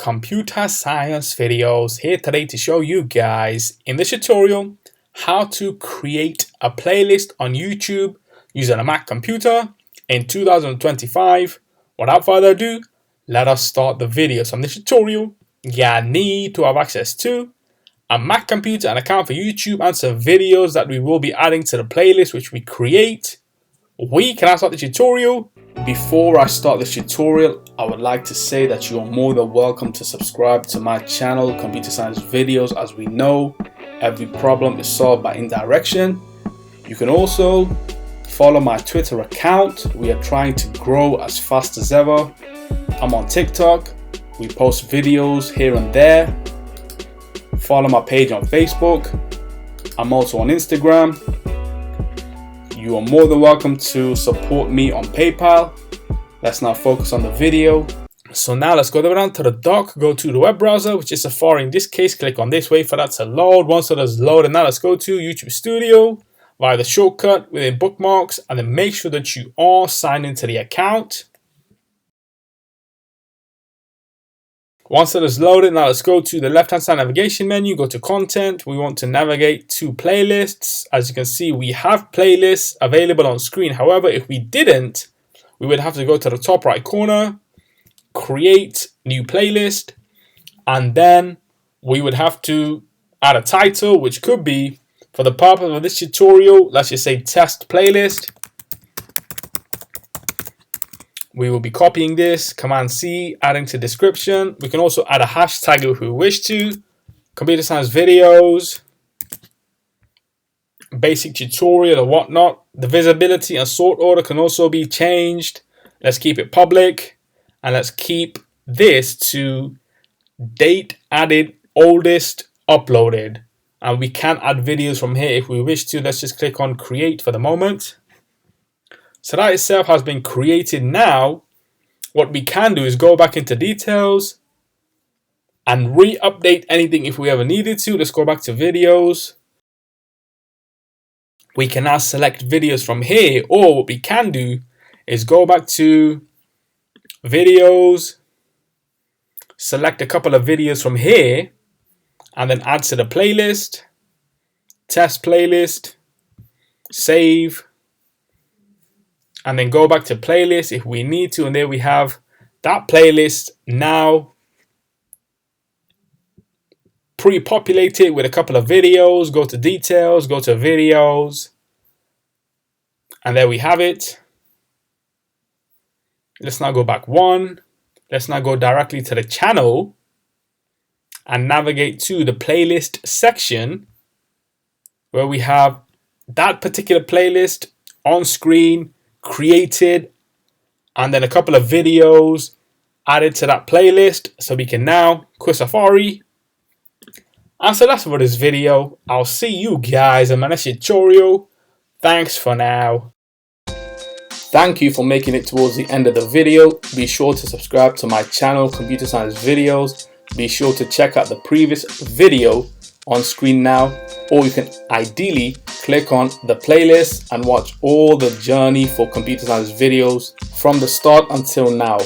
Computer Science Videos here today to show you guys in this tutorial how to create a playlist on YouTube using a Mac computer in 2025. Without further ado, let us start the video. So in this tutorial, you need to have access to a Mac computer, an account for YouTube, and some videos that we will be adding to the playlist which we create. Can I start the tutorial? Before I start this tutorial, I would like to say that you are more than welcome to subscribe to my channel, Computer Science Videos. As we know, every problem is solved by indirection. You can also follow my Twitter account. We are trying to grow as fast as ever. I'm on TikTok. We post videos here and there. Follow my page on Facebook. I'm also on Instagram. You are more than welcome to support me on PayPal. Let's now focus on the video. So now let's go down to the dock, go to the web browser, which is Safari in this case. Click on this, wait for that to load. Once it is loaded, now let's go to YouTube Studio via the shortcut within bookmarks, and then make sure that you are signed into the account. Once it is loaded, now let's go to the left-hand side navigation menu, go to content. We want to navigate to playlists. As you can see, we have playlists available on screen. However, if we didn't, we would have to go to the top right corner, create new playlist, and then we would have to add a title, which could be, for the purpose of this tutorial, let's just say test playlist. We will be copying this, Command C, adding to description. We can also add a hashtag if we wish to. Computer Science Videos, basic tutorial or whatnot. The visibility and sort order can also be changed. Let's keep it public, and let's keep this to date added, oldest, uploaded. And we can add videos from here if we wish to. Let's just click on create for the moment. So that itself has been created. Now, what we can do is go back into details and re-update anything if we ever needed to. Let's go back to videos. We can now select videos from here, or what we can do is go back to videos, select a couple of videos from here, and then add to the playlist, test playlist, save, and then go back to playlist if we need to. And there we have that playlist now pre-populated with a couple of videos. Go to details, go to videos, and there we have it. Let's now go back one. Let's now go directly to the channel and navigate to the playlist section where we have that particular playlist on screen, created, and then a couple of videos added to that playlist. So we can now quit Safari. And so that's for this video. I'll see you guys in my next tutorial. Thanks for now. Thank you for making it towards the end of the video. Be sure to subscribe to my channel, Computer Science Videos. Be sure to check out the previous video on screen now, or you can ideally click on the playlist and watch all the journey for Computer Science Videos from the start until now.